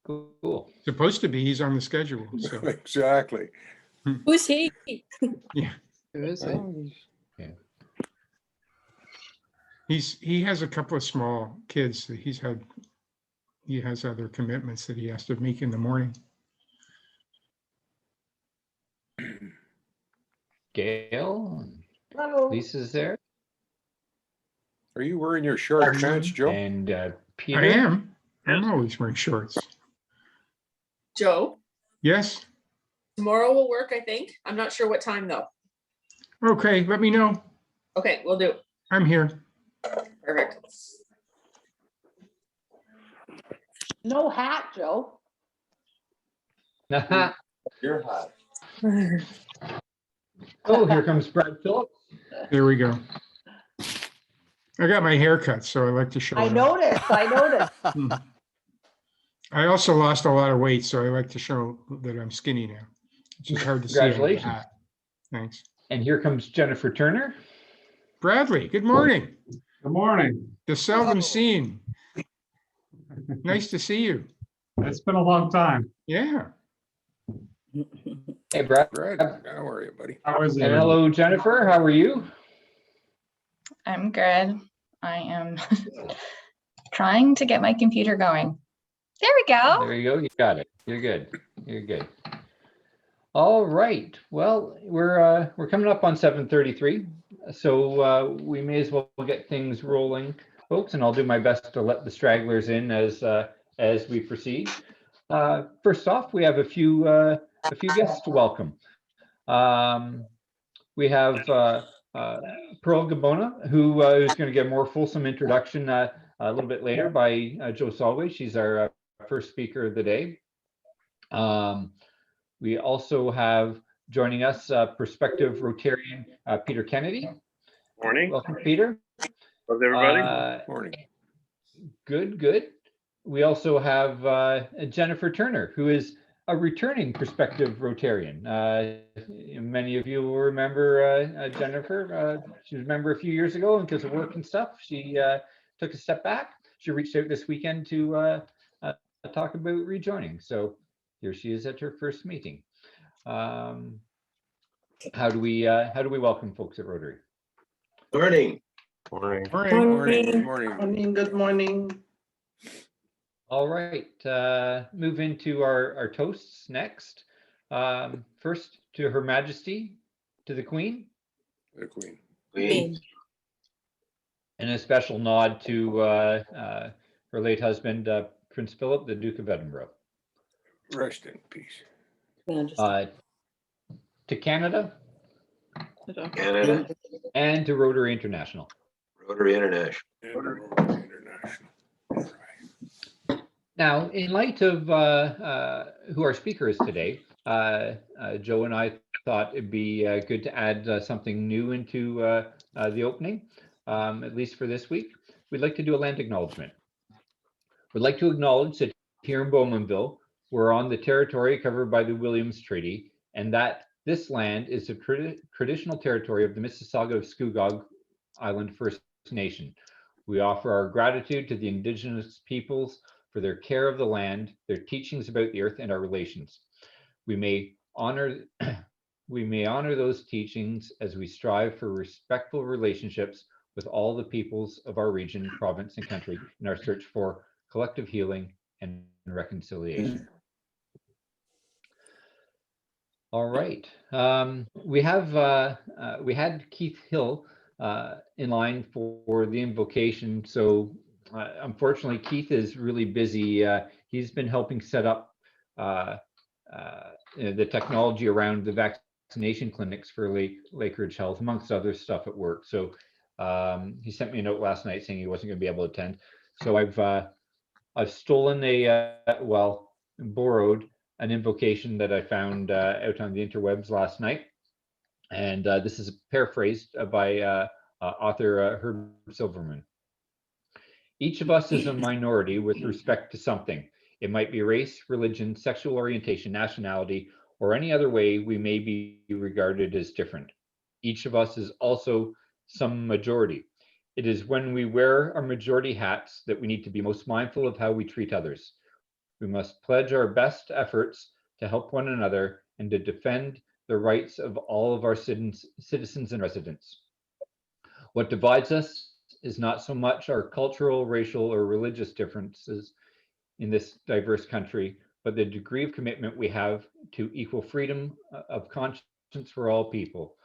Cool. Supposed to be, he's on the schedule, so, Exactly. Who's he? yeah. Who is it? He has a couple of small kids that he has other commitments that he has to make in the morning. Gail, Hello. Lisa's there, Are you wearing your short pants, Joe? and Peter. I am. I'm always wearing shorts. Joe, Yes? tomorrow will work, I think. I'm not sure what time though. Okay, let me know. Okay, we'll do. I'm here. Perfect. No hat, Joe. You're hot. Oh, here comes Brad Phillips. There we go. I got my hair cut, so I like to show I it off. noticed, I noticed. I also lost a lot of weight, so I like to show that I'm skinny now. It's just hard to see. under the Congratulations. hat. Thanks. And here comes Jennifer Turner. Bradley, good morning. Good morning. The seldom seen. Nice to see you. It's been a long time. Yeah. Hey, Brad. Brad, how are you, buddy? How is it? And hello, Jennifer. How are you? I'm good. I am trying to get my computer going. There we go. There you go. You got it. You're good. You're good. All right. Well, we're coming up on 7:33, so we may as well get things rolling, folks. And I'll do my best to let the stragglers in as we proceed. First off, we have a few guests to welcome. We have Pearl Gabona, who is going to get a more fulsome introduction a little bit later by Joe Solway. She's our first speaker of the day. We also have joining us prospective Rotarian Peter Kennedy. Morning. Welcome, Peter. How's everybody? Morning. Good, good. We also have Jennifer Turner, who is a returning prospective Rotarian. Many of you will remember Jennifer. She was a member a few years ago, and because of work and stuff, she took a step back. She reached out this weekend to talk about rejoining. So here she is at her first meeting. How do we welcome folks at Rotary? Morning. Morning. Morning. Good morning. Good morning. All right, move into our toasts next. First, to Her Majesty, to the Queen, The Queen. Queen. and a special nod to her late husband, Prince Philip, the Duke of Edinburgh. Rest in peace. To Canada Canada, and to Rotary International. Rotary International. International. All right. Now, in light of who our speaker is today, Joe and I thought it'd be good to add something new into the opening, at least for this week. We'd like to do a land acknowledgement. We'd like to acknowledge that here in Bowmanville, we're on the territory covered by the Williams Treaty, and that this land is the traditional territory of the Mississauga of Scugog Island First Nation. We offer our gratitude to the Indigenous peoples for their care of the land, their teachings about the earth, and our relations. We may honor those teachings as we strive for respectful relationships with all the peoples of our region, province, and country in our search for collective healing and reconciliation. All right. We had Keith Hill in line for the invocation. So unfortunately, Keith is really busy. He's been helping set up the technology around the vaccination clinics for Lakeridge Health, amongst other stuff at work. So he sent me a note last night saying he wasn't going to be able to attend. So I've stolen borrowed an invocation that I found out on the interwebs last night. And this is paraphrased by author Herb Silverman. Each of us is a minority with respect to something. It might be race, religion, sexual orientation, nationality, or any other way we may be regarded as different. Each of us is also some majority. It is when we wear our majority hats that we need to be most mindful of how we treat others. We must pledge our best efforts to help one another and to defend the rights of all of our citizens and residents. What divides us is not so much our cultural, racial, or religious differences in this diverse country, but the degree of commitment we have to equal freedom of conscience for all people.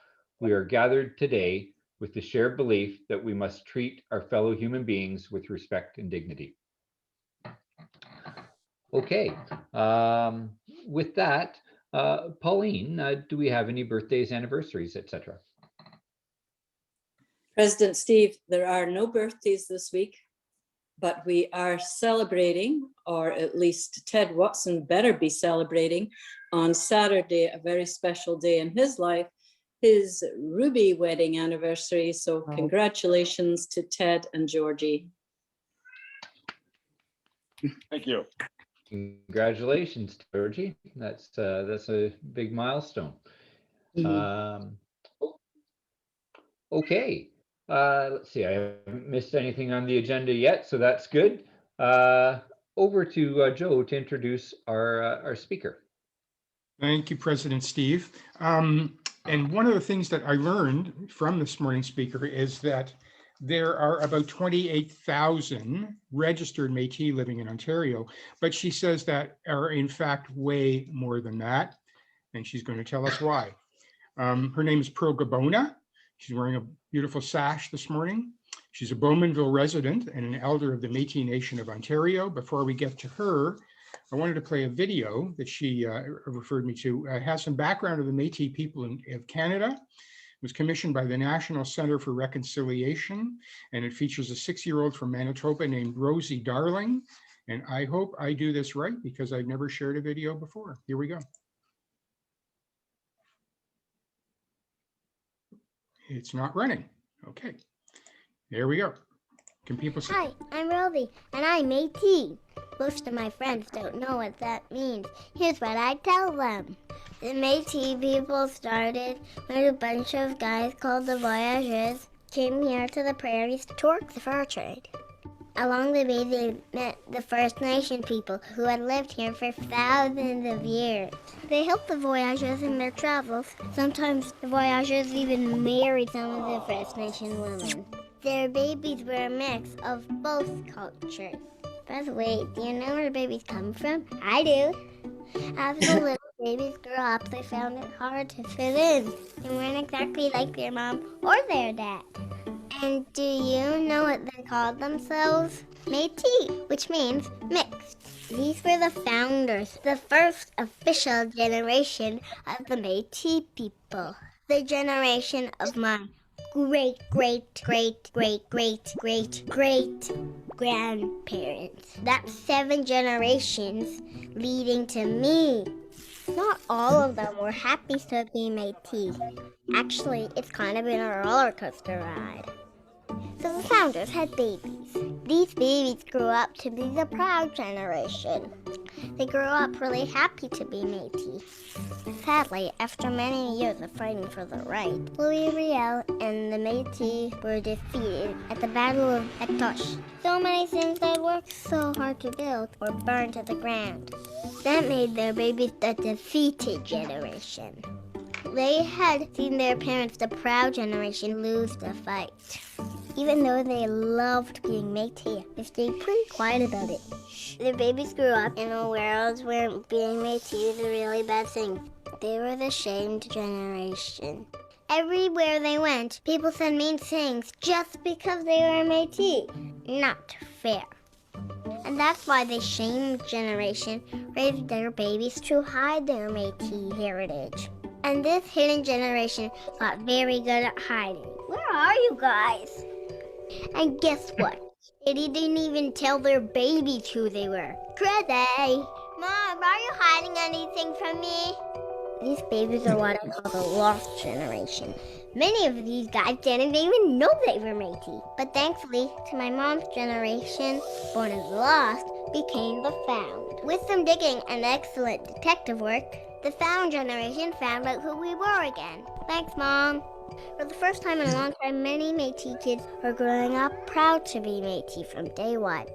We are gathered today with the shared belief that we must treat our fellow human beings with respect and dignity. Okay, with that, Pauline, do we have any birthdays, anniversaries, etc.? President Steve, there are no birthdays this week, but we are celebrating, or at least Ted Watson better be celebrating, on Saturday, a very special day in his life, his Ruby wedding anniversary. So congratulations to Ted and Georgie. Thank you. Congratulations, Georgie. That's a big milestone. Okay, let's see. I haven't missed anything on the agenda yet, so that's good. Over to Joe to introduce our speaker. Thank you, President Steve. And one of the things that I learned from this morning's speaker is that there are about 28,000 registered Métis living in Ontario, but she says that are in fact way more than that, and she's going to tell us why. Her name is Gabona. She's wearing a beautiful sash this morning. She's a Bowmanville resident and an elder of the Métis Nation of Ontario. Before we get to her, I wanted to play a video that she referred me to. It has some background of the Métis people of Canada. It was commissioned by the National Center for Reconciliation, and it features a 6-year-old from Manitoba named Rosie Darling. And I hope I do this right because I've never shared a video before. Here we go. It's not running. Okay, there we go. Can people see? Hi, I'm Rosie, and I'm Métis. Most of my friends don't know what that means. Here's what I tell them. The Métis people started when a bunch of guys called the Voyageurs came here to the prairies to work the fur trade. Along the way, they met the First Nation people who had lived here for thousands of years. They helped the Voyageurs in their travels. Sometimes the Voyageurs even married some of the First Nation women. Their babies were a mix of both cultures. By the way, do you know where babies come from? I do. As the little babies grew up, they found it hard to fit in. They weren't exactly like their mom or their dad. And do you know what they called themselves? Métis, which means mixed. These were the founders, the first official generation of the Métis people. The generation of my great grandparents. That's 7 generations leading to me. Not all of them were happy to be Métis. Actually, it's kind of been a roller coaster ride. So the founders had babies. These babies grew up to be the proud generation. They grew up really happy to be Métis. Sadly, after many years of fighting for the right, Louis Riel and the Métis were defeated at the Battle of Etoche. So many things they worked so hard to build were burned to the ground. That made their babies the defeated generation. They had seen their parents, the proud generation, lose the fight. Even though they loved being Métis, they stayed pretty quiet about it. Their babies grew up in a world where being Métis was a really bad thing. They were the shamed generation. Everywhere they went, people said mean things just because they were Métis. Not fair. And that's why the shamed generation raised their babies to hide their Métis heritage. And this hidden generation got very good at hiding. Where are you guys? And guess what? They didn't even tell their babies who they were. Crazy! Mom, are you hiding anything from me? These babies are what I call the lost generation. Many of these guys didn't even know they were Métis. But thankfully, to my mom's generation, born as lost, became the found. With some digging and excellent detective work, the found generation found out who we were again. Thanks, Mom. For the first time in a long time, many Métis kids are growing up proud to be Métis from day one.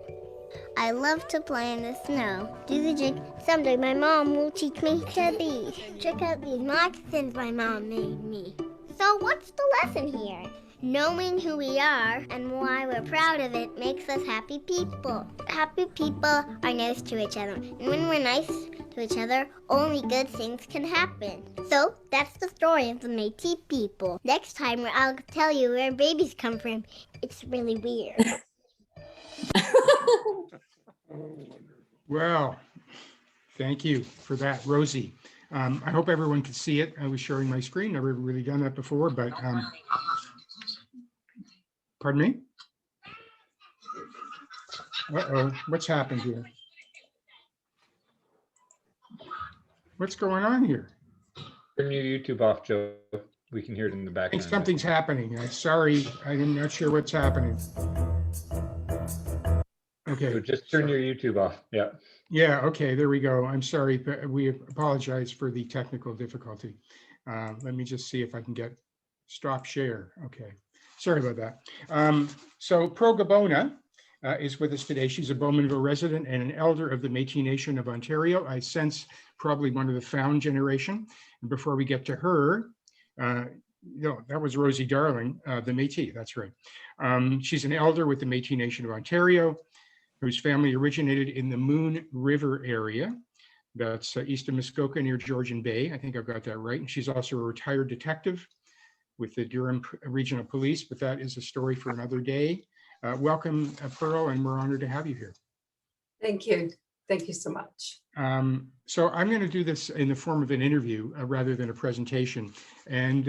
I love to play in the snow. Do the jig. Someday my mom will teach me to be. Check out these moccasins my mom made me. So what's the lesson here? Knowing who we are and why we're proud of it makes us happy people. Happy people are nice to each other. And when we're nice to each other, only good things can happen. So that's the story of the Métis people. Next time I'll tell you where babies come from. It's really weird. Well, thank you for that, Rosie. I hope everyone could see it. I was sharing my screen. Never really done that before, but pardon me? Uh-oh, what's happened here? What's going on here? Turn your YouTube off, Joe. We can hear it in the I think background. something's happening. I'm sorry, I'm not sure what's happening. Okay. So just turn your YouTube off. Yeah. Yeah, okay, there we go. I'm sorry, but we apologize for the technical difficulty. Let me just see if I can get stop share. Okay, sorry about that. So Pro Gabona is with us today. She's a Bowmanville resident and an elder of the Métis Nation of Ontario. I sense probably one of the found generation. And before we get to her, no, that was Rosie Darling, the Métis, that's right. She's an elder with the Métis Nation of Ontario, whose family originated in the Moon River area. That's east of Muskoka near Georgian Bay. I think I've got that right. And she's also a retired detective with the Durham Regional Police, but that is a story for another day. Welcome, Pearl, and we're honored to have you here. Thank you. Thank you so much. So I'm going to do this in the form of an interview rather than a presentation. And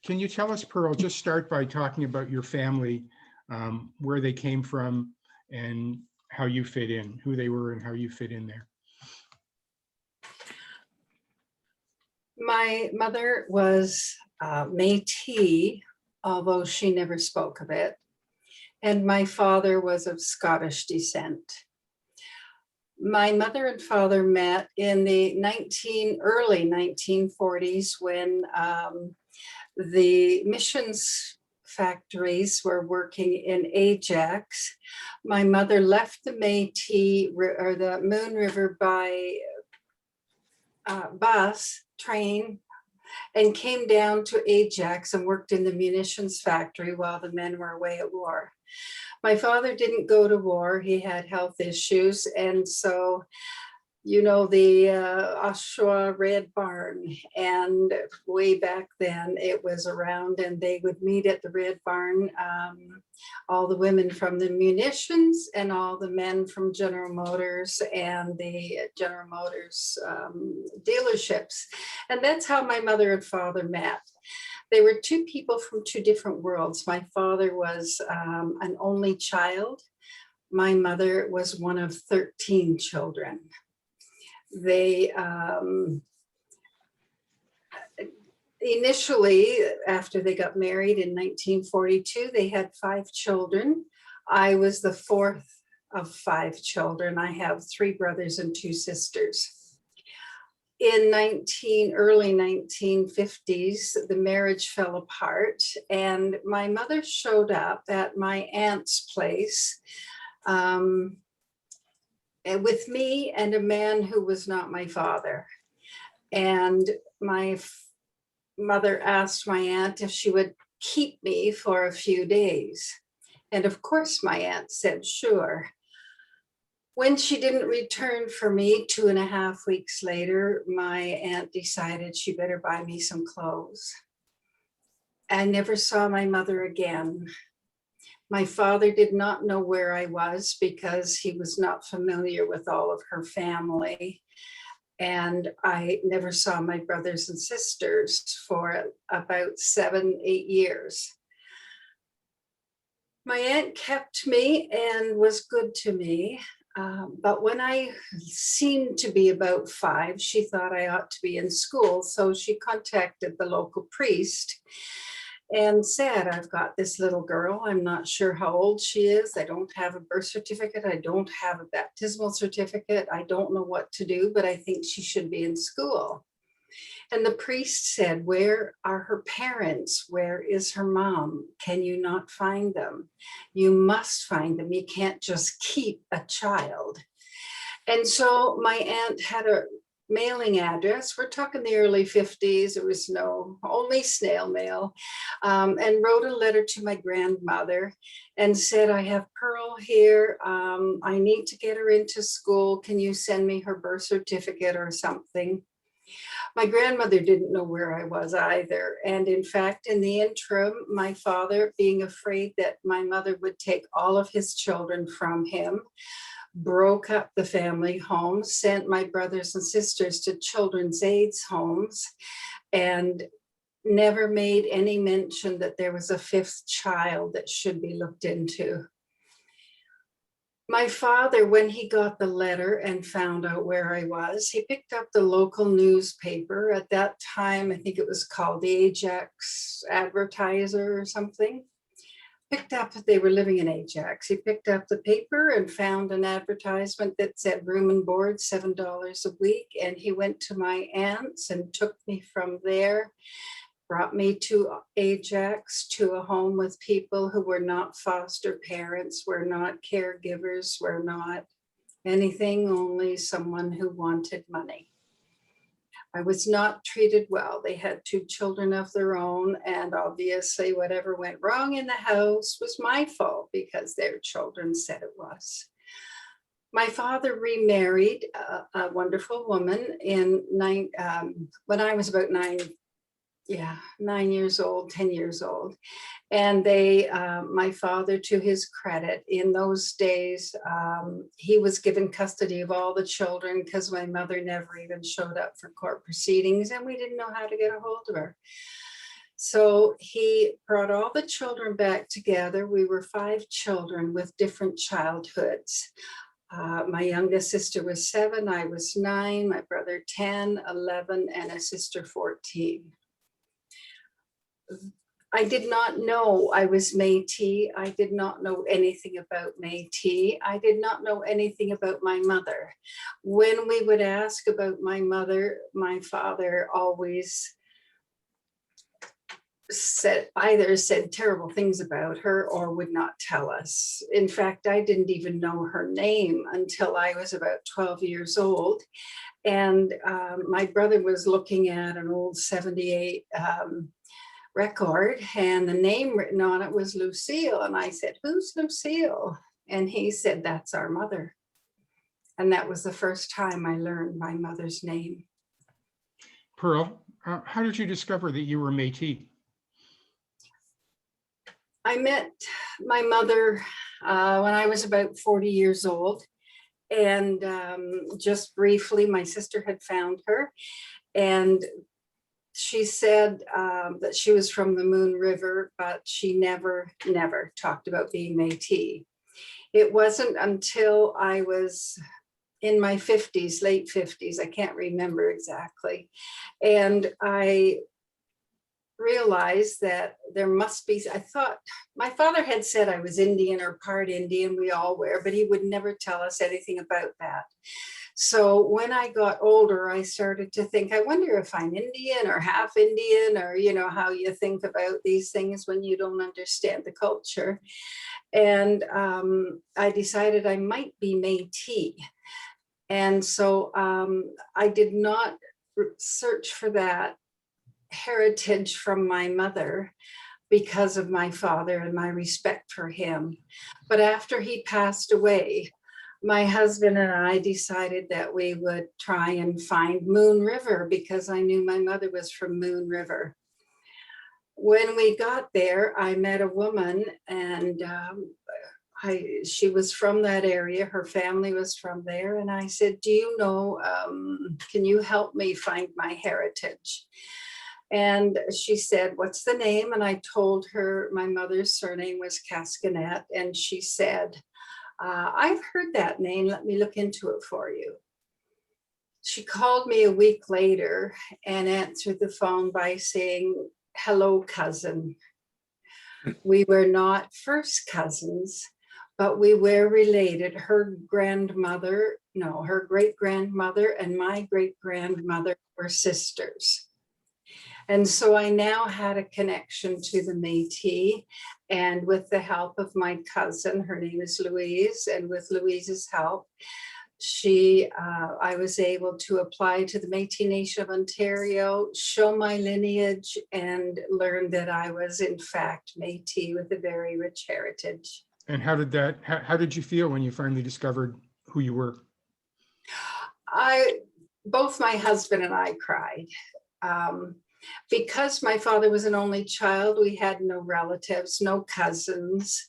can you tell us, Pearl, just start by talking about your family, where they came from, and how you fit in, who they were and how you fit in there. My mother was Métis, although she never spoke of it. And my father was of Scottish descent. My mother and father met in the early 1940s when the missions factories were working in Ajax. My mother left the Métis or the Moon River by train, and came down to Ajax and worked in the munitions factory while the men were away at war. My father didn't go to war. He had health issues. And so, you know, the Oshawa Red Barn, and way back then it was around, and they would meet at the Red Barn, all the women from the munitions and all the men from General Motors and the General Motors dealerships. And that's how my mother and father met. They were two people from two different worlds. My father was an only child. My mother was one of 13 children. They initially, after they got married in 1942, they had 5 children. I was the 4th of 5 children. I have 3 brothers and 2 sisters. In early 1950s, the marriage fell apart, and my mother showed up at my aunt's place with me and a man who was not my father. And my mother asked my aunt if she would keep me for a few days. And of course, my aunt said, sure. When she didn't return for me 2.5 weeks later, my aunt decided she better buy me some clothes. I never saw my mother again. My father did not know where I was because he was not familiar with all of her family. And I never saw my brothers and sisters for about 7-8 years. My aunt kept me and was good to me. But when I seemed to be about 5, she thought I ought to be in school. So she contacted the local priest and said, I've got this little girl. I'm not sure how old she is. I don't have a birth certificate. I don't have a baptismal certificate. I don't know what to do, but I think she should be in school. And the priest said, "Where are her parents? Where is her mom? Can you not find them? You must find them. You can't just keep a child." And so my aunt had a mailing address. We're talking the early 50s. There was only snail mail, and wrote a letter to my grandmother and said, "I have Pearl here. I need to get her into school. Can you send me her birth certificate or something?" My grandmother didn't know where I was either. And in fact, in the interim, my father, being afraid that my mother would take all of his children from him, broke up the family home, sent my brothers and sisters to children's aids homes, and never made any mention that there was a fifth child that should be looked into. My father, when he got the letter and found out where I was, he picked up the local newspaper. At that time, I think it was called the Ajax Advertiser or something. They were living in Ajax. He picked up the paper and found an advertisement that said room and board, $7 a week. And he went to my aunt's and took me from there, brought me to Ajax, to a home with people who were not foster parents, were not caregivers, were not anything, only someone who wanted money. I was not treated well. They had 2 children of their own, and obviously whatever went wrong in the house was my fault because their children said it was. My father remarried a wonderful woman when I was about 9 years old, 10 years old. And my father, to his credit, in those days, he was given custody of all the children because my mother never even showed up for court proceedings and we didn't know how to get a hold of her. So he brought all the children back together. We were 5 children with different childhoods. My youngest sister was 7, I was 9, my brother 10, 11, and a sister 14. I did not know I was Métis. I did not know anything about Métis. I did not know anything about my mother. When we would ask about my mother, my father always either said terrible things about her or would not tell us. In fact, I didn't even know her name until I was about 12 years old. And my brother was looking at an old 78 record, and the name written on it was Lucille. And I said, "Who's Lucille?" And he said, "That's our mother." And that was the first time I learned my mother's name. Pearl, how did you discover that you were Métis? I met my mother when I was about 40 years old. And just briefly, my sister had found her. And she said that she was from the Moon River, but she never talked about being Métis. It wasn't until I was in my 50s, late 50s, I can't remember exactly. And I realized that there must be, I thought, my father had said I was Indian or part Indian, we all were, but he would never tell us anything about that. So when I got older, I started to think, I wonder if I'm Indian or half Indian, or, how you think about these things when you don't understand the culture. And I decided I might be Métis. And so I did not search for that heritage from my mother because of my father and my respect for him. But after he passed away, my husband and I decided that we would try and find Moon River because I knew my mother was from Moon River. When we got there, I met a woman, and she was from that area. Her family was from there. And I said, "Do you know, can you help me find my heritage?" And she said, "What's the name?" And I told her my mother's surname was Cascanet. And she said, "I've heard that name. Let me look into it for you." She called me a week later and answered the phone by saying, "Hello, cousin." We were not first cousins, but we were related. Her great-grandmother and my great-grandmother were sisters. And so I now had a connection to the Métis, and with the help of my cousin, her name is Louise, and with Louise's help, I was able to apply to the Métis Nation of Ontario, show my lineage, and learn that I was in fact Métis with a very rich heritage. And how did you feel when you finally discovered who you were? Both my husband and I cried. Because my father was an only child, we had no relatives, no cousins,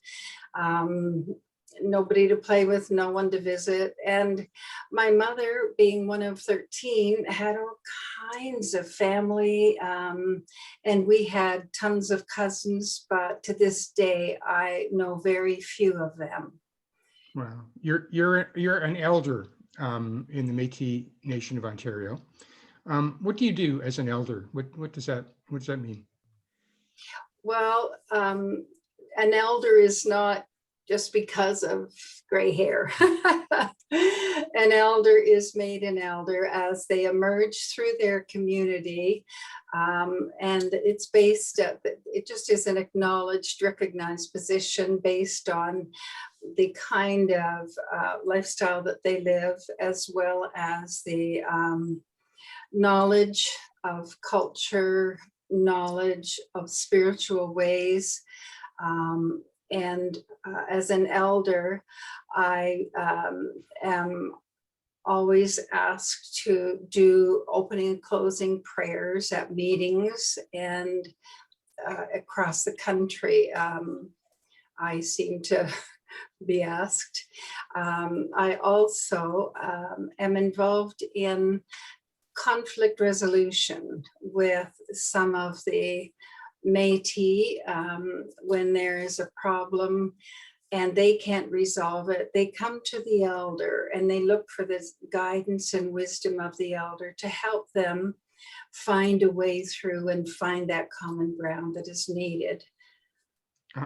nobody to play with, no one to visit. And my mother, being one of 13, had all kinds of family, and we had tons of cousins, but to this day, I know very few of them. Wow, you're an elder in the Métis Nation of Ontario. What do you do as an elder? What does that mean? Well, an elder is not just because of gray hair. An elder is made an elder as they emerge through their community. And it's based, it just is an acknowledged, recognized position based on the kind of lifestyle that they live, as well as the knowledge of culture, knowledge of spiritual ways. As an elder, I am always asked to do opening and closing prayers at meetings and across the country. I seem to be asked. I also am involved in conflict resolution with some of the Métis when there is a problem and they can't resolve it. They come to the elder and they look for the guidance and wisdom of the elder to help them find a way through and find that common ground that is needed.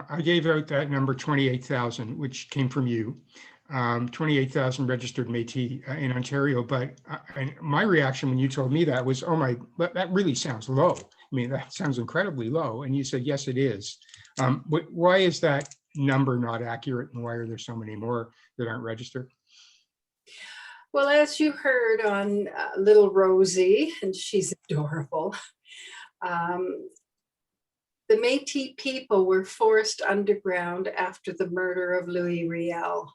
I gave out that number 28,000, which came from you. 28,000 registered Métis in Ontario, but my reaction when you told me that was, oh my, that really sounds low. I mean, that sounds incredibly low. And you said, yes, it is. Why is that number not accurate, and why are there so many more that aren't registered? Well, as you heard on little Rosie, and she's adorable, the Métis people were forced underground after the murder of Louis Riel.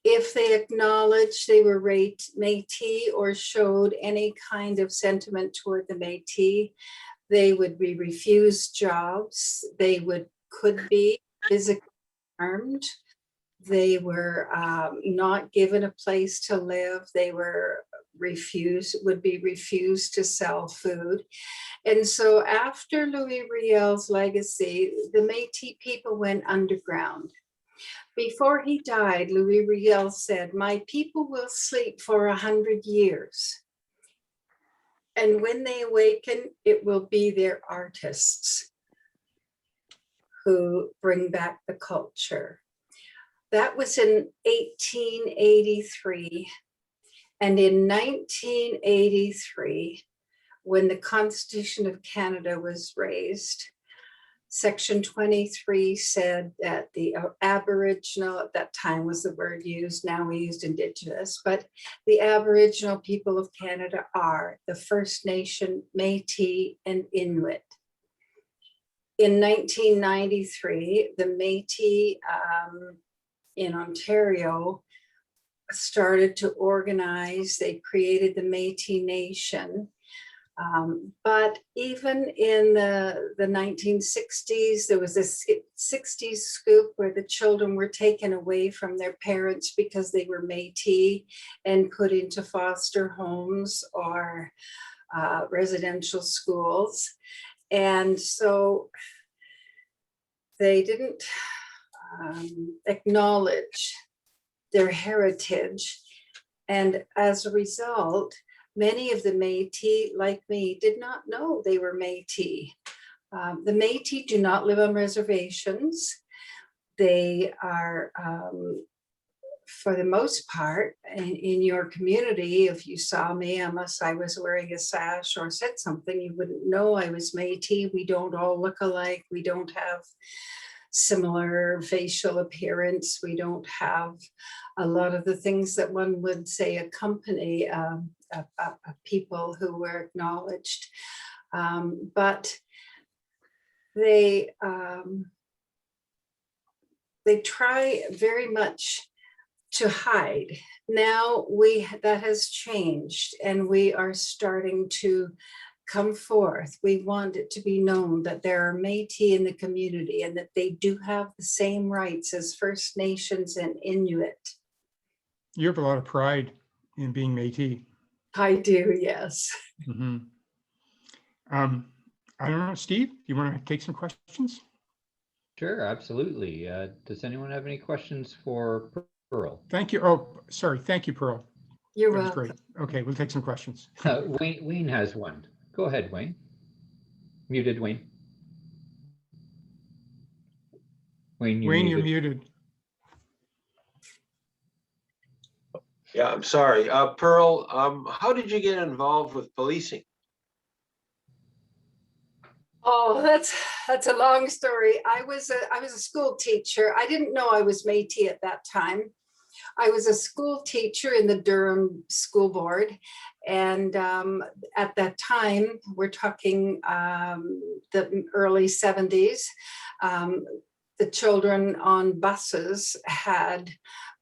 If they acknowledged they were Métis or showed any kind of sentiment toward the Métis, they would be refused jobs. They could be physically harmed. They were not given a place to live. They would be refused to sell food. And so after Louis Riel's legacy, the Métis people went underground. Before he died, Louis Riel said, "My people will sleep for 100 years. And when they awaken, it will be their artists who bring back the culture." That was in 1883. And in 1983, when the Constitution of Canada was raised, Section 23 said that the Aboriginal, at that time was the word used, now we used Indigenous, but the Aboriginal people of Canada are the First Nation, Métis, and Inuit. In 1993, the Métis in Ontario started to organize. They created the Métis Nation. But even in the 1960s, there was a 60s scoop where the children were taken away from their parents because they were Métis and put into foster homes or residential schools. And so they didn't acknowledge their heritage. And as a result, many of the Métis, like me, did not know they were Métis. The Métis do not live on reservations. They are for the most part, in your community, if you saw me, unless I was wearing a sash or said something, you wouldn't know I was Métis. We don't all look alike. We don't have similar facial appearance. We don't have a lot of the things that one would say accompany people who were acknowledged. But they try very much to hide. Now that has changed, and we are starting to come forth. We want it to be known that there are Métis in the community and that they do have the same rights as First Nations and Inuit. You have a lot of pride in being Métis. I do, yes. Mm-hmm. I don't know, Steve, you want to take some questions? Sure, absolutely. Does anyone have any questions for Pearl? Thank you. Oh, sorry. Thank you, Pearl. You're That was welcome. great. Okay, we'll take some questions. Wayne has one. Go ahead, Wayne. Muted, Wayne. Wayne, You're muted. Yeah, I'm sorry. Pearl, how did you get involved with policing? Oh, that's a long story. I was a school teacher. I didn't know I was Métis at that time. I was a school teacher in the Durham School Board. And at that time, we're talking the early 70s, the children on buses had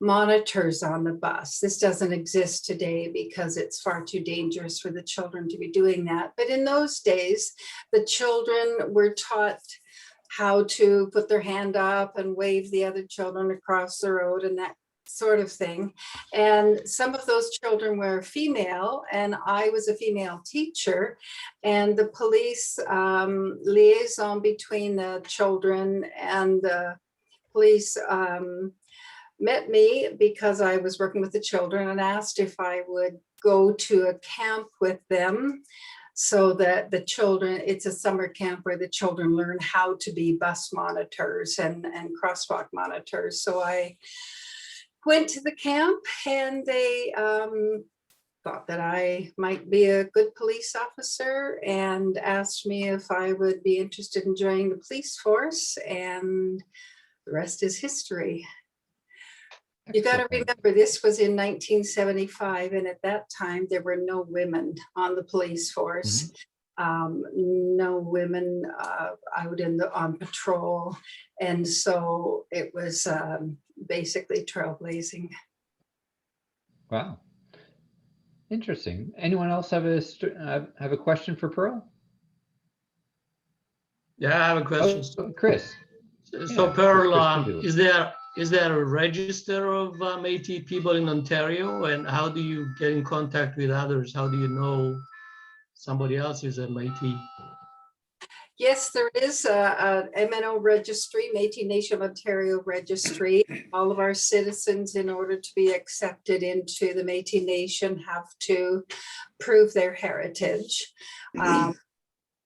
monitors on the bus. This doesn't exist today because it's far too dangerous for the children to be doing that. But in those days, the children were taught how to put their hand up and wave the other children across the road and that sort of thing. And some of those children were female, and I was a female teacher, and the police liaison between the children and the police met me because I was working with the children and asked if I would go to a camp with them so that the children, it's a summer camp where the children learn how to be bus monitors and crosswalk monitors. So I went to the camp, and they thought that I might be a good police officer and asked me if I would be interested in joining the police force, and the rest is history. You got to remember, this was in 1975, and at that time there were no women on the police force. No women out on patrol, and so it was basically trailblazing. Wow, interesting. Anyone else have a question for Pearl? Yeah, I have a question. Oh, Chris. So Yeah, Pearl, is there a register of Métis people in Ontario, and how do you get in contact with others? How do you know somebody else is a Métis? Yes, there is a MNO registry, Métis Nation of Ontario registry. All of our citizens, in order to be accepted into the Métis Nation, have to prove their heritage.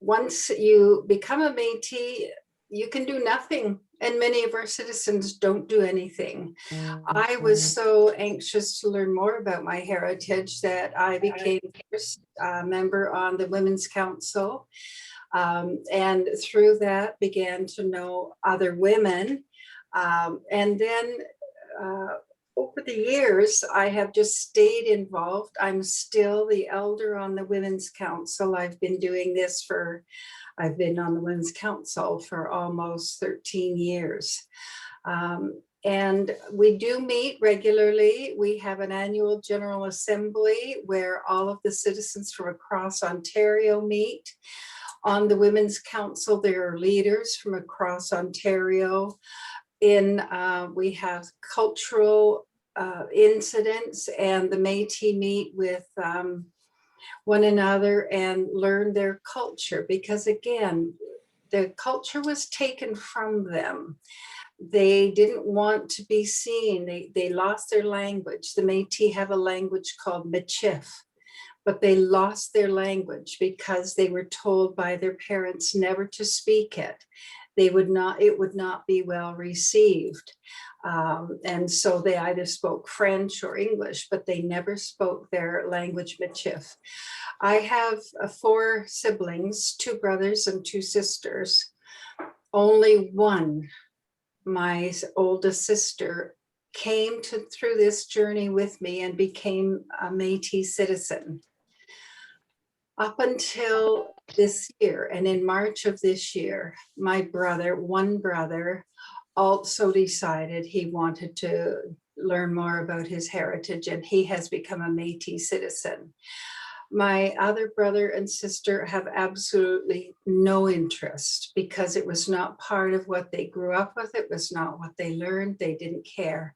Once you become a Métis, you can do nothing, and many of our citizens don't do anything. I was so anxious to learn more about my heritage that I became first member on the Women's Council, and through that began to know other women. And then over the years, I have just stayed involved. I'm still the elder on the Women's Council. I've been on the Women's Council for almost 13 years. And we do meet regularly. We have an annual General Assembly where all of the citizens from across Ontario meet. On the Women's Council, there are leaders from across Ontario. We have cultural incidents, and the Métis meet with one another and learn their culture, because again, the culture was taken from them. They didn't want to be seen. They lost their language. The Métis have a language called Metis, but they lost their language because they were told by their parents never to speak it. it would not be well received. And so they either spoke French or English, but they never spoke their language Michif. I have 4 siblings, 2 brothers and 2 sisters. Only one, my oldest sister, came through this journey with me and became a Métis citizen. Up until this year, and in March of this year, my one brother, also decided he wanted to learn more about his heritage, and he has become a Métis citizen. My other brother and sister have absolutely no interest because it was not part of what they grew up with. It was not what they learned. They didn't care.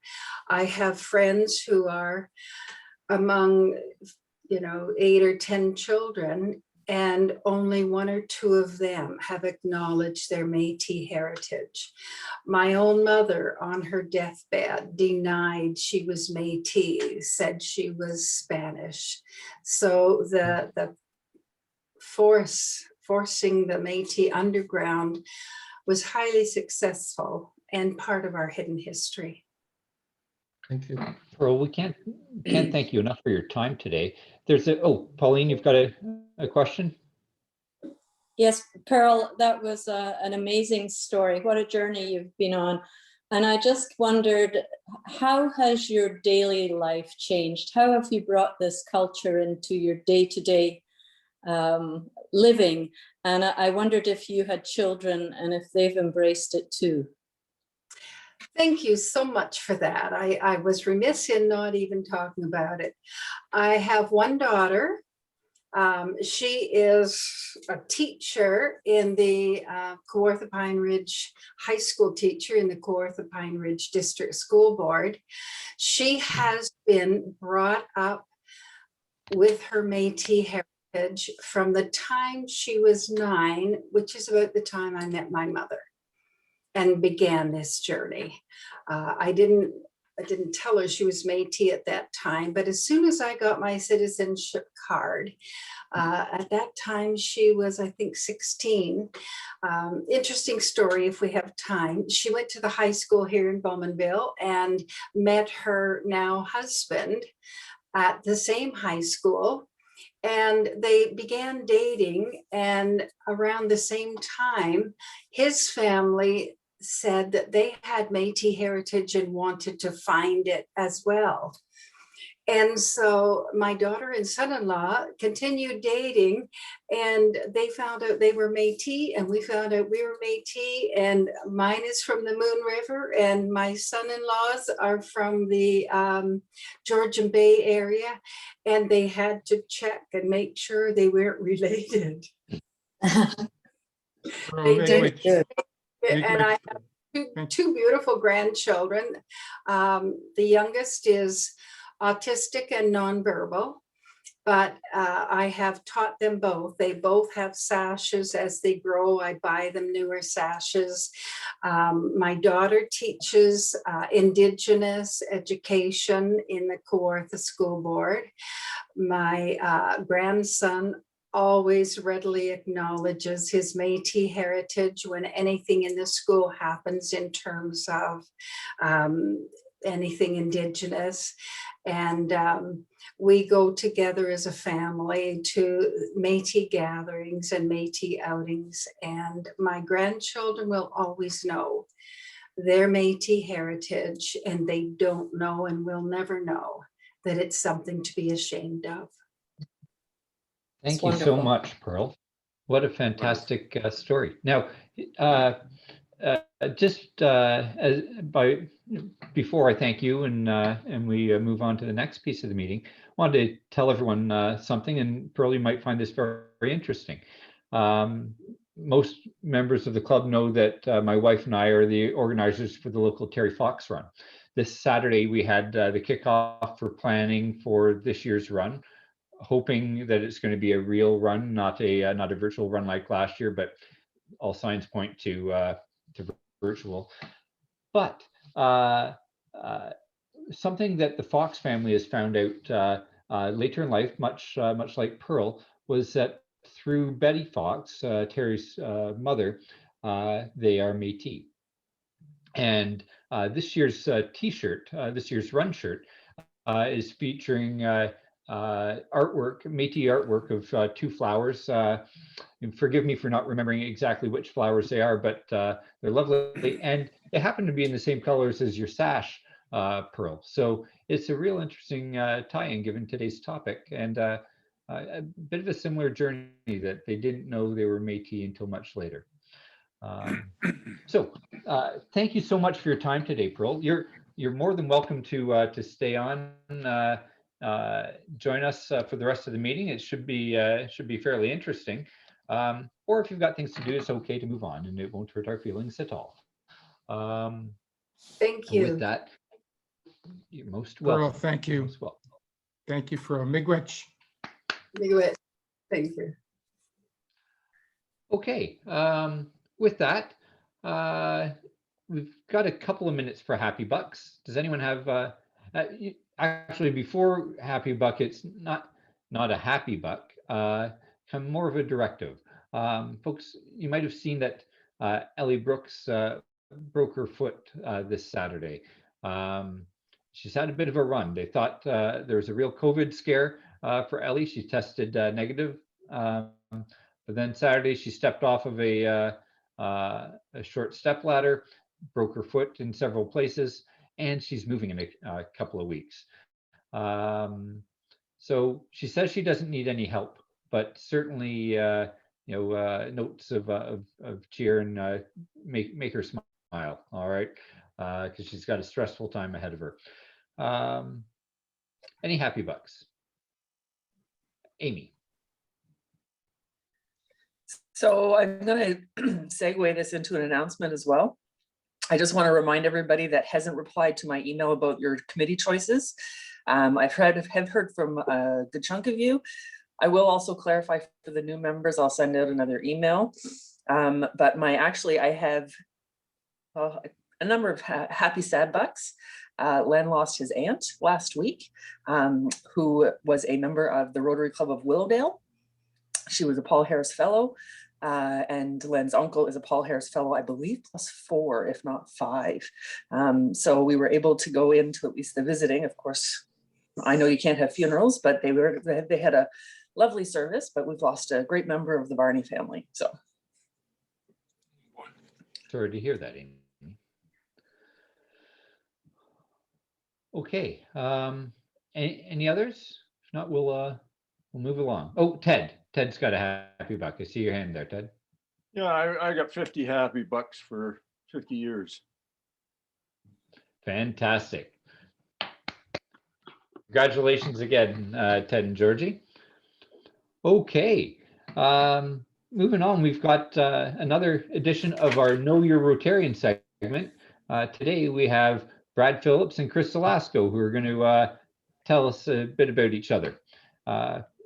I have friends who are among, 8 or 10 children, and only 1 or 2 of them have acknowledged their Métis heritage. My own mother on her deathbed denied she was Métis, said she was Spanish. So the forcing the Métis underground was highly successful and part of our hidden history. Thank you. Pearl, we can't thank you enough for your time today. Pauline, you've got a question? Yes, Pearl, that was an amazing story. What a journey you've been on. And I just wondered, how has your daily life changed? How have you brought this culture into your day-to-day living? And I wondered if you had children and if they've embraced it too. Thank you so much for that. I was remiss in not even talking about it. I have one daughter. She is a teacher in the Kawartha Pine Ridge high school teacher in the Kawartha Pine Ridge District School Board. She has been brought up with her Métis heritage from the time she was 9, which is about the time I met my mother and began this journey. I didn't tell her she was Métis at that time, but as soon as I got my citizenship card, at that time she was, I think, 16. Interesting story if we have time. She went to the high school here in Bowmanville and met her now husband at the same high school. And they began dating, and around the same time, his family said that they had Métis heritage and wanted to find it as well. And so my daughter and son-in-law continued dating, and they found out they were Métis, and we found out we were Métis, and mine is from the Moon River, and my son-in-laws are from the Georgian Bay area, and they had to check and make sure they weren't related. They did. And I have two beautiful grandchildren. The youngest is autistic and nonverbal, but I have taught them both. They both have sashes. As they grow, I buy them newer sashes. My daughter teaches Indigenous education in the Kawartha School Board. My grandson always readily acknowledges his Métis heritage when anything in the school happens in terms of anything Indigenous. And we go together as a family to Métis gatherings and Métis outings. And my grandchildren will always know their Métis heritage, and they don't know and will never know that it's something to be ashamed of. Thank you so much, Pearl. What a fantastic story. Now, before I thank you and we move on to the next piece of the meeting, I wanted to tell everyone something, and Pearl, you might find this very, very interesting. Most members of the club know that my wife and I are the organizers for the local Terry Fox Run. This Saturday, we had the kickoff for planning for this year's run, hoping that it's going to be a real run, not a virtual run like last year, but all signs point to virtual. But something that the Fox family has found out later in life, much like Pearl, was that through Betty Fox, Terry's mother, they are Métis. And this year's T-shirt, this year's run shirt, is featuring artwork, Métis artwork of two flowers. And forgive me for not remembering exactly which flowers they are, but they're lovely. And they happen to be in the same colors as your sash, Pearl. So it's a real interesting tie-in given today's topic, and a bit of a similar journey that they didn't know they were Métis until much later. So thank you so much for your time today, Pearl. You're more than welcome to stay on, join us for the rest of the meeting. It should be fairly interesting. Or if you've got things to do, it's okay to move on, and it won't hurt our feelings at all. Thank you. With that, you're most welcome. Pearl, thank you. Most welcome. Thank you for a miigwech. Thank you. Okay. With that, we've got a couple of minutes for Happy Bucks. Does anyone have? Actually, before Happy Buck, it's not a Happy Buck. More of a directive. Folks, you might have seen that Ellie Brooks broke her foot this Saturday. She's had a bit of a run. They thought there was a real COVID scare for Ellie. She tested negative, but then Saturday she stepped off of a short step ladder, broke her foot in several places, and she's moving in a couple of weeks. So she says she doesn't need any help, but certainly notes of cheer and make her smile. All right, because she's got a stressful time ahead of her. Any Happy Bucks? Amy. So I'm going to segue this into an announcement as well. I just want to remind everybody that hasn't replied to my email about your committee choices. I've heard from a good chunk of you. I will also clarify for the new members. I'll send out another email. But I have a number of happy sad bucks. Len lost his aunt last week, who was a member of the Rotary Club of Willowdale. She was a Paul Harris Fellow, and Len's uncle is a Paul Harris Fellow, I believe, +4, if not 5. So we were able to go into at least the visiting. Of course, I know you can't have funerals, but they had a lovely service, but we've lost a great member of the Barney family. So sorry to hear that, Amy. Okay. Any others? If not, we'll move along. Oh, Ted. Ted's got a Happy Buck. I see your hand there, Ted. Yeah, I got 50 Happy Bucks for 50 years. Fantastic. Congratulations again, Ted and Georgie. Okay. Moving on, we've got another edition of our Know Your Rotarian segment. Today we have Brad Phillips and Chris Salasco, who are going to tell us a bit about each other.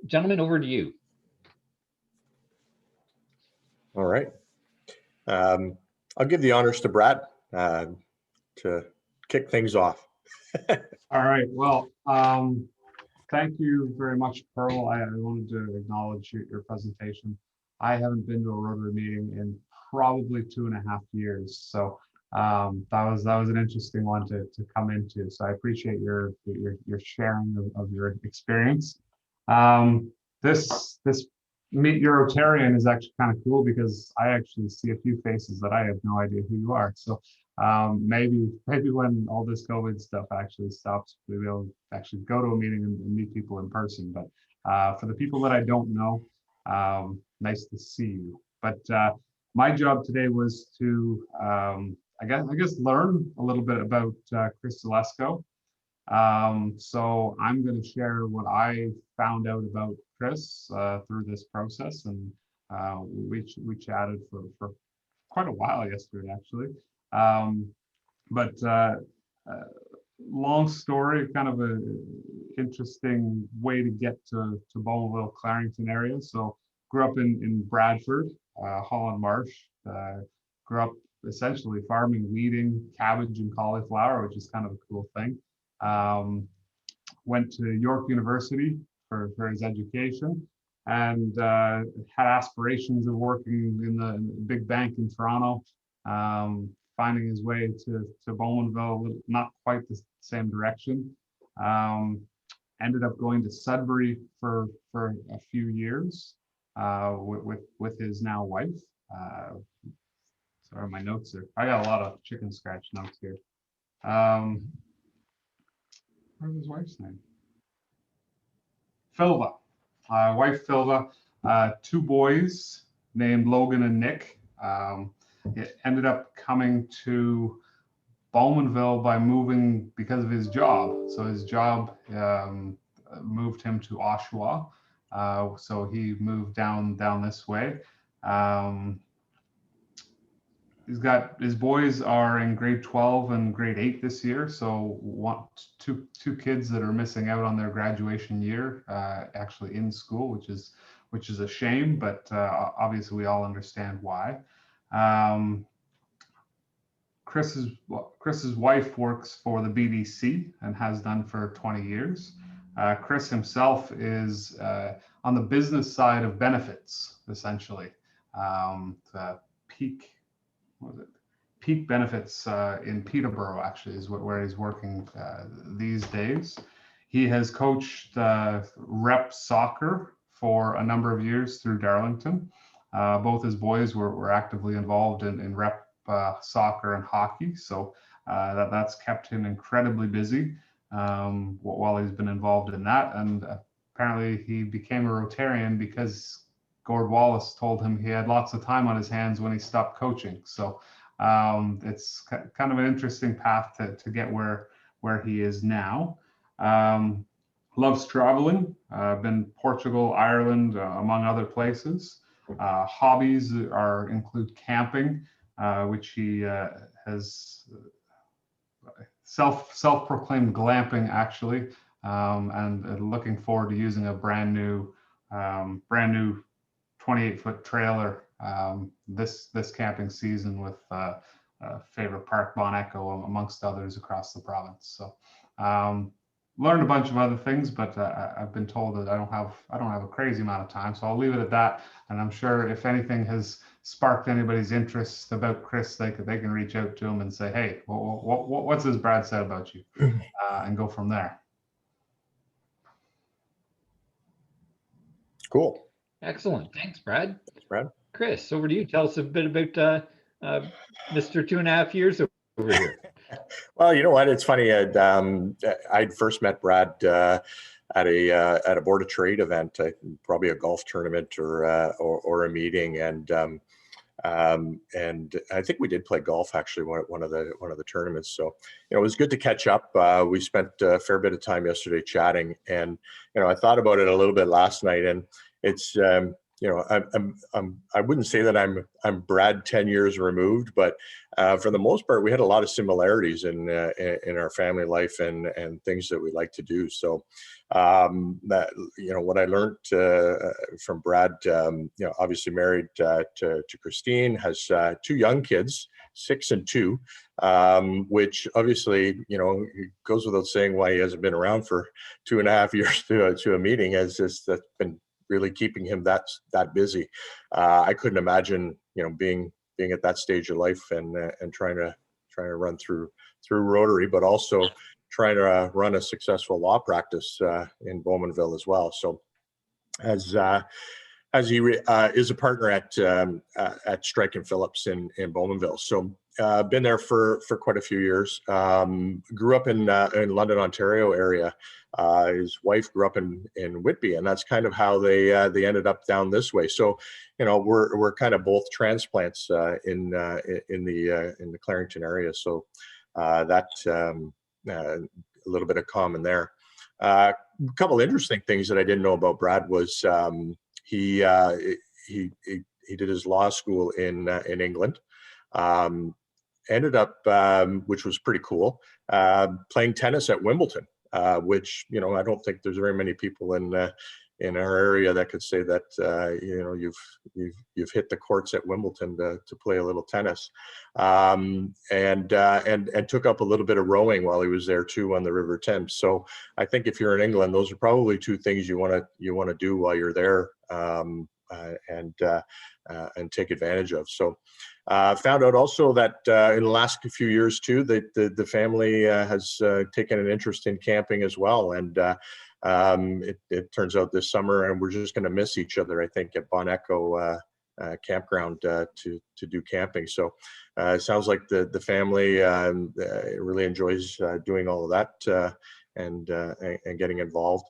Gentlemen, over to you. All right. I'll give the honors to Brad to kick things off. All right. Well, thank you very much, Pearl. I wanted to acknowledge your presentation. I haven't been to a Rotary meeting in probably 2.5 years. So that was an interesting one to come into. So I appreciate your sharing of your experience. This Meet Your Rotarian is actually kind of cool because I actually see a few faces that I have no idea who you are. So maybe when all this COVID stuff actually stops, we'll actually go to a meeting and meet people in person. But for the people that I don't know, nice to see you. But my job today was to, I guess, learn a little bit about Chris Salasco. So I'm going to share what I found out about Chris through this process, and we chatted for quite a while yesterday, actually. But long story, kind of a interesting way to get to Bowmanville, Clarington area. So grew up in Bradford, Holland Marsh. Grew up essentially farming, weeding, cabbage and cauliflower, which is kind of a cool thing. Went to York University for his education, and had aspirations of working in the big bank in Toronto, finding his way to Bowmanville, not quite the same direction. Ended up going to Sudbury for a few years with his now wife. Sorry, my notes are, I got a lot of chicken scratch notes here. What's his wife's name? Philva. Wife Philva. 2 boys named Logan and Nick. It ended up coming to Bowmanville by moving because of his job. So his job moved him to Oshawa. So he moved down this way. His boys are in grade 12 and grade 8 this year. So two kids that are missing out on their graduation year, actually in school, which is a shame, but obviously we all understand why. Chris's wife works for the BDC and has done for 20 years. Chris himself is on the business side of benefits, essentially. The Peak Benefits in Peterborough, actually, is where he's working these days. He has coached rep soccer for a number of years through Darlington. Both his boys were actively involved in rep soccer and hockey, so that's kept him incredibly busy while he's been involved in that. And apparently he became a Rotarian because Gord Wallace told him he had lots of time on his hands when he stopped coaching. So it's kind of an interesting path to get where he is now. Loves traveling, been Portugal, Ireland, among other places. Hobbies include camping, which he has self-proclaimed glamping, actually, and looking forward to using a brand new 28-foot trailer this camping season with favorite park Bon Echo amongst others across the province. So learned a bunch of other things, but I've been told that I don't have a crazy amount of time, so I'll leave it at that. And I'm sure if anything has sparked anybody's interest about Chris, they can reach out to him and say, hey, what's this Brad said about you, and go from there. Cool. Excellent. Thanks, Brad. Thanks, Brad. Chris, over to you. Tell us a bit about Mr. 2.5 years over here. Well, you know what? It's funny. I'd first met Brad at a Board of Trade event, probably a golf tournament or a meeting, and I think we did play golf actually one of the tournaments. So it was good to catch up. We spent a fair bit of time yesterday chatting, and I thought about it a little bit last night, and it's I wouldn't say that I'm Brad 10 years removed, but for the most part, we had a lot of similarities in our family life and things that we like to do. So that what I learned from Brad, obviously married to Christine, has 2 young kids, 6 and 2, which obviously goes without saying why he hasn't been around for 2.5 years to a meeting, as that's been really keeping him that busy. I couldn't imagine, being at that stage of life and trying to run through Rotary, but also trying to run a successful law practice in Bowmanville as well. So as he is a partner at Strike and Phillips in Bowmanville. So been there for quite a few years. Grew up in London, Ontario area. His wife grew up in Whitby, and that's kind of how they ended up down this way. So, we're kind of both transplants in the Clarington area. So that a little bit of common there. A couple interesting things that I didn't know about Brad was he did his law school in England. Ended up, which was pretty cool, playing tennis at Wimbledon, which I don't think there's very many people in in our area that could say that you've hit the courts at Wimbledon to play a little tennis, and took up a little bit of rowing while he was there too on the River Thames. So I think if you're in England, those are probably two things you want to do while you're there, and take advantage of. So found out also that in the last few years too, that the family has taken an interest in camping as well. And it turns out this summer, and we're just going to miss each other, I think, at Bon Echo campground to do camping. So it sounds like the family really enjoys doing all of that and getting involved.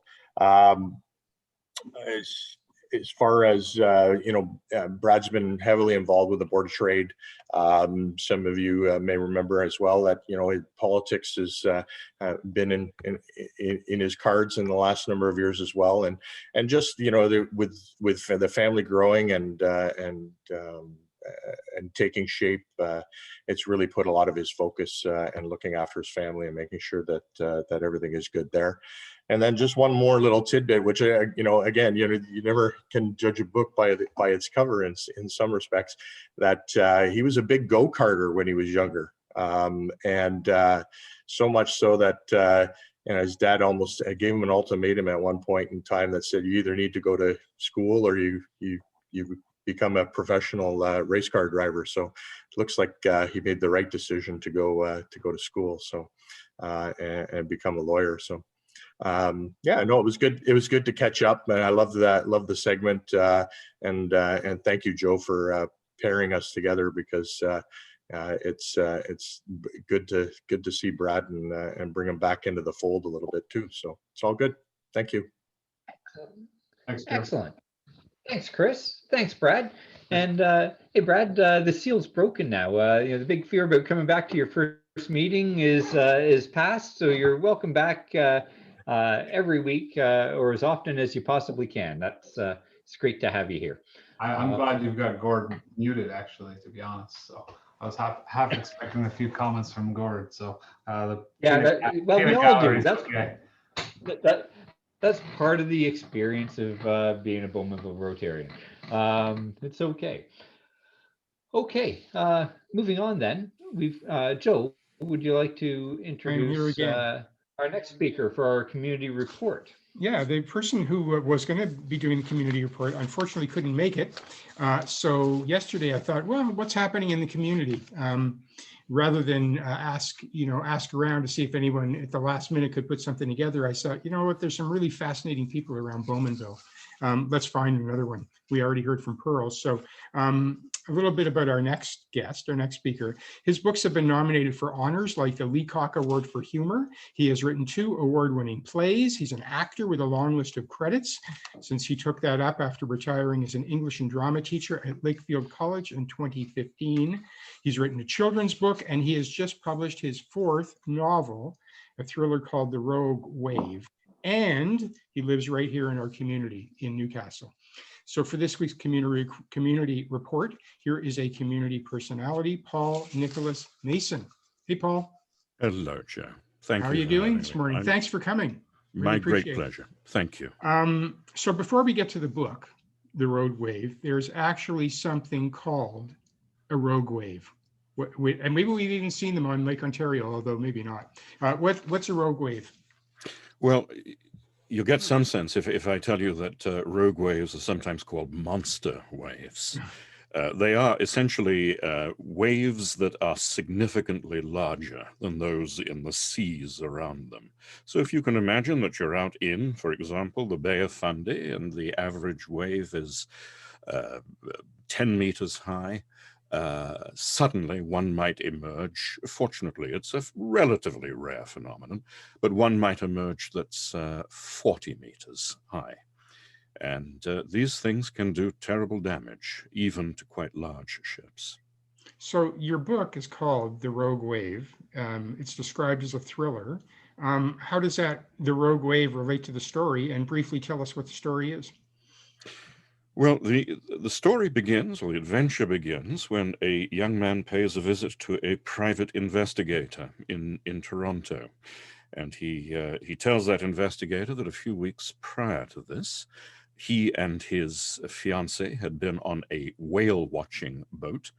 As far as Brad's been heavily involved with the Board of Trade. Some of you may remember as well that politics has been in his cards in the last number of years as well, and just with the family growing and taking shape, it's really put a lot of his focus and looking after his family and making sure that everything is good there. And then just one more little tidbit, which again, you never can judge a book by its cover in some respects. That he was a big go-karter when he was younger, and so much so that his dad almost gave him an ultimatum at one point in time that said, you either need to go to school or you become a professional race car driver. So it looks like he made the right decision to go to school. So and become a lawyer. So. Yeah, no, it was good. It was good to catch up, and I love the segment. And thank you, Joe, for pairing us together, because it's good to see Brad and bring him back into the fold a little bit too. So it's all good. Thank you. Thanks, Joe. Excellent. Thanks, Chris. Thanks, Brad. And hey, Brad, the seal's broken now. The big fear about coming back to your first meeting is past. So you're welcome back every week or as often as you possibly can. It's great to have you here. I'm glad you've got Gord muted, actually, to be honest. So I was half expecting a few comments from Gord. So we all do. That's part of the experience of being a Bowmanville Rotarian. It's okay. Okay, moving on then. Joe, would you like to introduce our next speaker for our community report? Yeah, the person who was going to be doing the community report unfortunately couldn't make it. So yesterday I thought, well, what's happening in the community? Rather than ask around to see if anyone at the last minute could put something together, I thought, you know what, there's some really fascinating people around Bowmanville. Let's find another one. We already heard from Pearl. So a little bit about our next guest, our next speaker. His books have been nominated for honors like the Leacock Award for Humor. He has written 2 award-winning plays. He's an actor with a long list of credits, since he took that up after retiring as an English and drama teacher at Lakefield College in 2015. He's written a children's book, and he has just published his 4th novel, a thriller called The Rogue Wave. And he lives right here in our community in Newcastle. So for this week's community report, here is a community personality, Paul Nicholas Mason. Hey, Paul. Hello, Joe. Thank you. How are you doing this morning? Thanks for coming. My great pleasure. Thank you. So before we get to the book, The Rogue Wave, there's actually something called a rogue wave. And maybe we've even seen them on Lake Ontario, although maybe not. What's a rogue wave? Well, you'll get some sense if I tell you that rogue waves are sometimes called monster waves. They are essentially waves that are significantly larger than those in the seas around them. So if you can imagine that you're out in, for example, the Bay of Fundy, and the average wave is 10 meters high, suddenly one might emerge. Fortunately, it's a relatively rare phenomenon, but one might emerge that's 40 meters high. And these things can do terrible damage, even to quite large ships. So your book is called The Rogue Wave. It's described as a thriller. How does The Rogue Wave relate to the story? And briefly tell us what the story is. Well, the story begins, or the adventure begins, when a young man pays a visit to a private investigator in Toronto. And he tells that investigator that a few weeks prior to this, He and his fiancée had been on a whale watching boat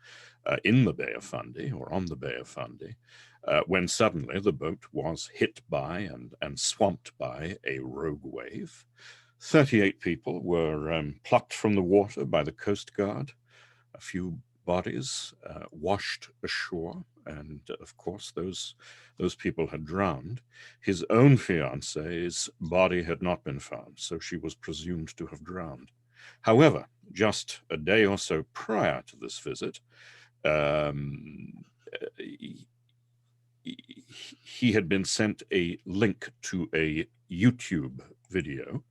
in the Bay of Fundy, or on the Bay of Fundy, when suddenly the boat was hit by and swamped by a rogue wave. 38 people were plucked from the water by the Coast Guard. A few bodies washed ashore, and of course those people had drowned. His own fiance's body had not been found, so she was presumed to have drowned. However, just a day or so prior to this visit, he had been sent a link to a YouTube video,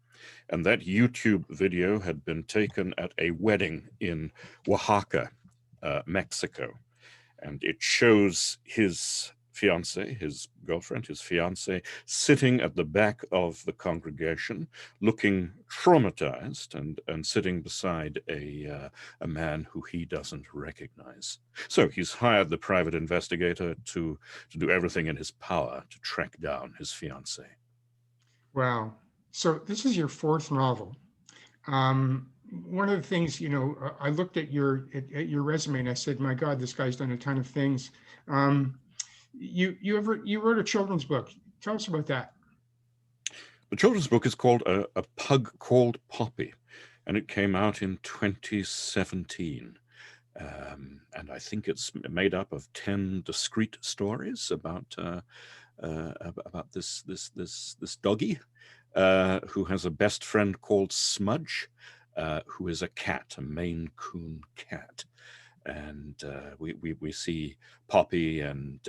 and that YouTube video had been taken at a wedding in Oaxaca, Mexico. And it shows his fiancée, his girlfriend, his fiancée, sitting at the back of the congregation, looking traumatized and sitting beside a man who he doesn't recognize. So he's hired the private investigator to do everything in his power to track down his fiancée. Wow. So this is your fourth novel. One of the things, I looked at your resume and I said, my God, this guy's done a ton of things. You wrote a children's book. Tell us about that. The children's book is called A Pug Called Poppy, and it came out in 2017. And I think it's made up of 10 discrete stories about this doggy who has a best friend called Smudge, who is a cat, a Maine Coon cat. And we see Poppy and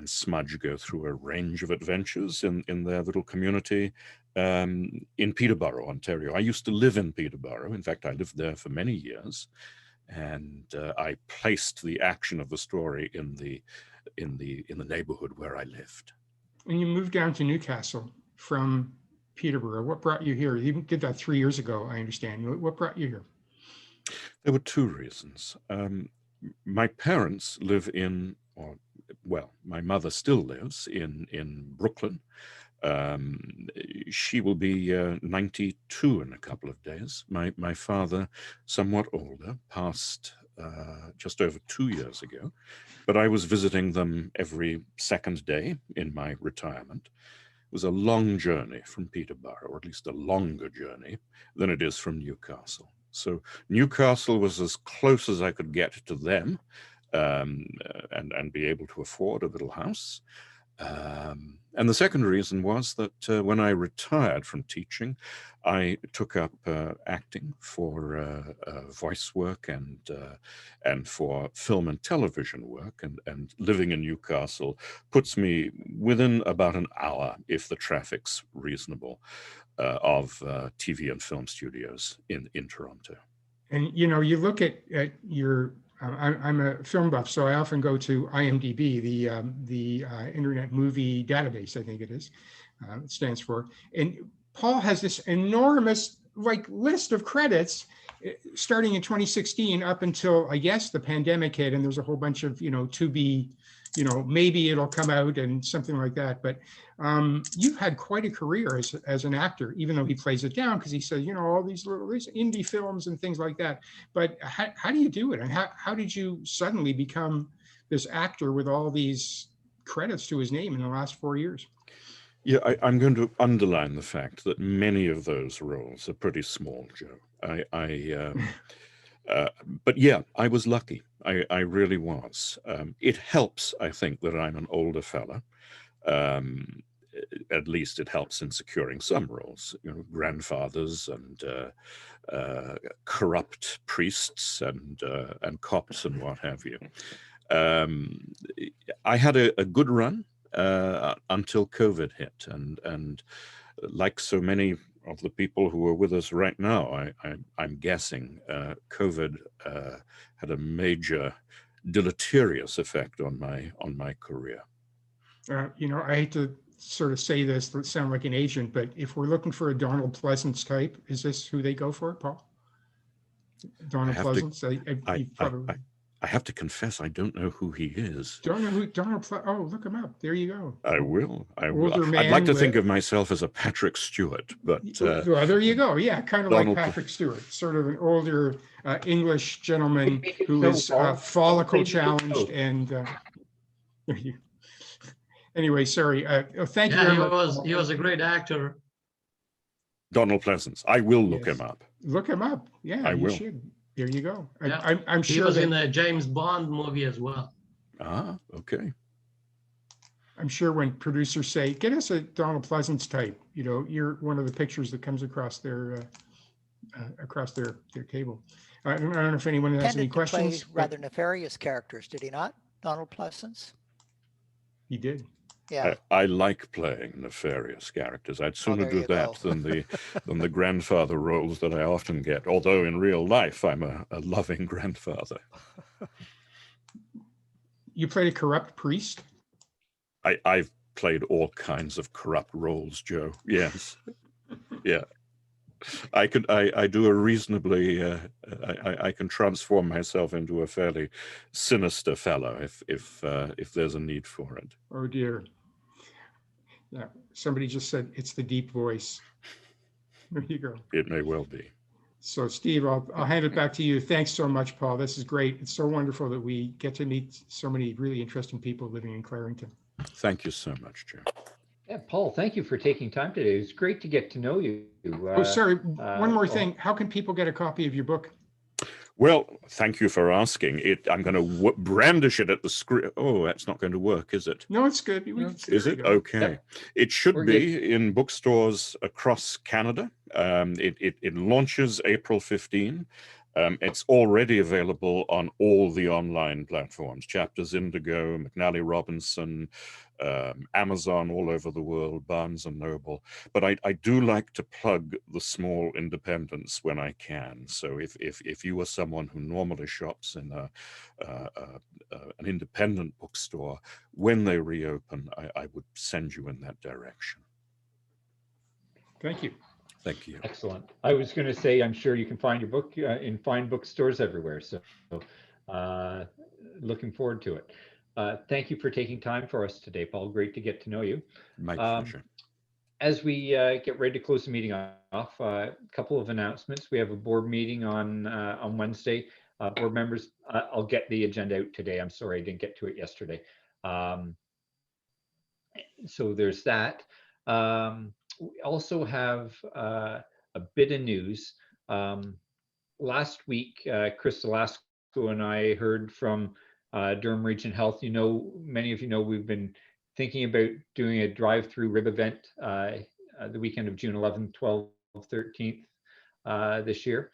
Smudge go through a range of adventures in their little community in Peterborough, Ontario. I used to live in Peterborough. In fact, I lived there for many years, and I placed the action of the story in the neighborhood where I lived. And you moved down to Newcastle from Peterborough. What brought you here? You did that 3 years ago, I understand. What brought you here? There were two reasons. My parents live my mother still lives in Brooklyn. She will be 92 in a couple of days. My father, somewhat older, passed just over 2 years ago, but I was visiting them every second day in my retirement. It was a long journey from Peterborough, or at least a longer journey than it is from Newcastle. So Newcastle was as close as I could get to them, and be able to afford a little house. And the second reason was that when I retired from teaching, I took up acting for voice work and for film and television work. And living in Newcastle puts me within about an hour, if the traffic's reasonable, of TV and film studios in Toronto. And you look at your. I'm a film buff, so I often go to IMDb, the Internet Movie Database, I think it is, it stands for. And Paul has this enormous list of credits starting in 2016 up until, I guess, the pandemic hit, and there's a whole bunch of, to be, maybe it'll come out and something like that. But you've had quite a career as an actor, even though he plays it down because he says, all these indie films and things like that. But how do you do it? And how did you suddenly become this actor with all these credits to his name in the last 4 years? Yeah, I'm going to underline the fact that many of those roles are pretty small, Joe. But yeah, I was lucky. I really was. It helps, I think, that I'm an older fella. At least it helps in securing some roles, grandfathers and corrupt priests and cops and what have you. I had a good run until COVID hit, and like so many of the people who are with us right now, I'm guessing COVID had a major deleterious effect on my career. I hate to sort of say this, to sound like an agent, but if we're looking for a Donald Pleasance type, is this who they go for, Paul? Donald Pleasance? I have to confess, I don't know who he is. Don't know who Donald. Oh, look him up. There you go. I will. I will. Older I'd like man to think with- of myself as a Patrick Stewart, but Well, there you go. Yeah, kind of like Donald- Patrick Stewart, sort of an older English gentleman who No, is Paul. follicle Maybe you challenged know. and. Anyway, sorry. Thank you Yeah, very he much. was, he was a great actor. Donald Pleasance. I will look Yes. him up. Look him up. Yeah, I you will. should. There you go. Yeah. I'm He sure was in that a James Bond movie as well. Ah, okay. I'm sure when producers say, "Get us a Donald Pleasance type," you're one of the pictures that comes across their table. I don't know if anyone has any Tended to play questions. but rather nefarious characters, did he not, Donald Pleasance? He did. Yeah. I like playing nefarious characters. I'd sooner there do you that go. than the grandfather roles that I often get. Although in real life, I'm a loving grandfather. You played a corrupt priest? I've played all kinds of corrupt roles, Joe. Yes. Yeah. I do a reasonably, I can transform myself into a fairly sinister fellow if there's a need for it. Oh dear. Yeah, somebody just said it's the deep voice. There you go. It may well be. So Steve, I'll hand it back to you. Thanks so much, Paul. This is great. It's so wonderful that we get to meet so many really interesting people living in Clarington. Thank you so much, Joe. Yeah, Paul, thank you for taking time today. It's great to get to know you. Oh, sorry. One more Paul. thing. How can people get a copy of your book? Well, thank you for asking. I'm going to brandish it at the screen. Oh, that's not going to work, is it? No, it's good. Is it? Okay. Yep. It should We're be in bookstores across Canada. It launches April 15. It's already available on all the online platforms, Chapters Indigo, McNally Robinson, Amazon all over the world, Barnes and Noble. But I do like to plug the small independents when I can. So if you are someone who normally shops in an independent bookstore, when they reopen, I would send you in that direction. Thank you. Thank you. Excellent. I was going to say, I'm sure you can find your book in fine bookstores everywhere. So looking forward to it. Thank you for taking time for us today, Paul. Great to get to know you. My pleasure. As we get ready to close the meeting off, a couple of announcements. We have a board meeting on Wednesday. Board members, I'll get the agenda out today. I'm sorry I didn't get to it yesterday. So there's that. We also have a bit of news. Last week, Chris Velasco and I heard from Durham Region Health. Many of you know we've been thinking about doing a drive-through rib event the weekend of June 11th, 12th, 13th this year.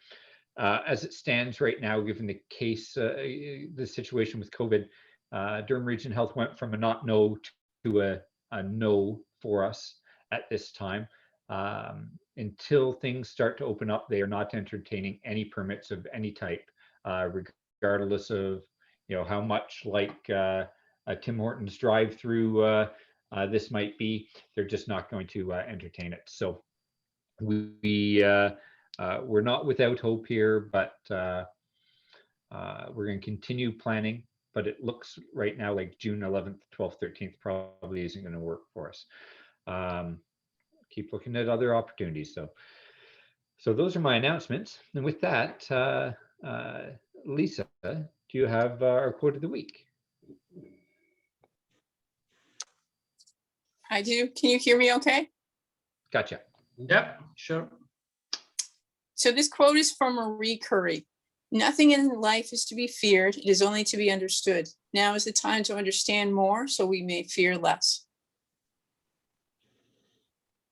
As it stands right now, given the case, the situation with COVID, Durham Region Health went from a not no to a no for us at this time. Until things start to open up, they are not entertaining any permits of any type, regardless of how much like a Tim Hortons drive-through this might be. They're just not going to entertain it. So we're not without hope here, but we're going to continue planning. But it looks right now like June 11th, 12th, 13th probably isn't going to work for us. Keep looking at other opportunities. So those are my announcements. And with that, Lisa, do you have our quote of the week? I do. Can you hear me okay? Gotcha. Yep, sure. So this quote is from Marie Curie. Nothing in life is to be feared. It is only to be understood. Now is the time to understand more so we may fear less.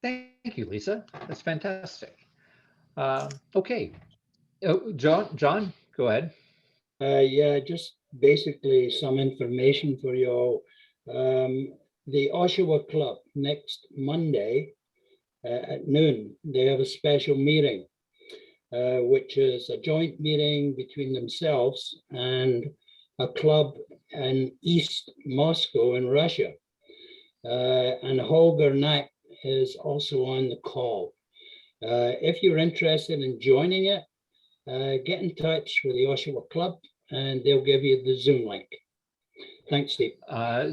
Thank you, Lisa. That's fantastic. Okay. Oh, John, go ahead. Yeah, just basically some information for you all. The Oshawa Club next Monday at noon, they have a special meeting, which is a joint meeting between themselves and a club in East Moscow in Russia. And Holger Knack is also on the call. If you're interested in joining it, get in touch with the Oshawa Club and they'll give you the Zoom link. Thanks, Steve.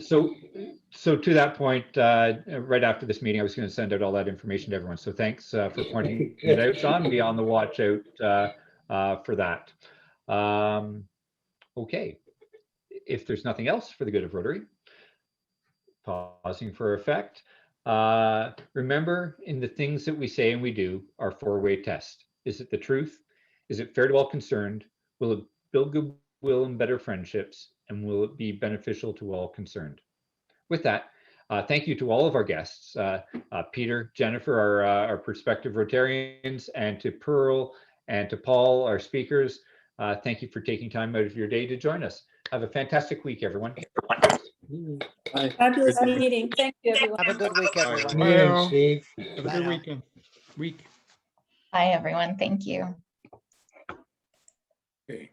So to that point, right after this meeting, I was going to send out all that information to everyone. So thanks for pointing it out, Sean. Be on the watch out for that. Okay. If there's nothing else for the good of Rotary, pausing for effect. Remember, in the things that we say and we do, our four-way test. Is it the truth? Is it fair to all concerned? Will it build goodwill and better friendships? And will it be beneficial to all concerned? With that, thank you to all of our guests, Peter, Jennifer, our prospective Rotarians, and to Pearl and to Paul, our speakers. Thank you for taking time out of your day to join us. Have a fantastic week, everyone. Fabulous meeting. Thank you, everyone. Have a good week, everyone. Well, Steve. have a good weekend. Week. Bye, everyone. Thank you. Okay.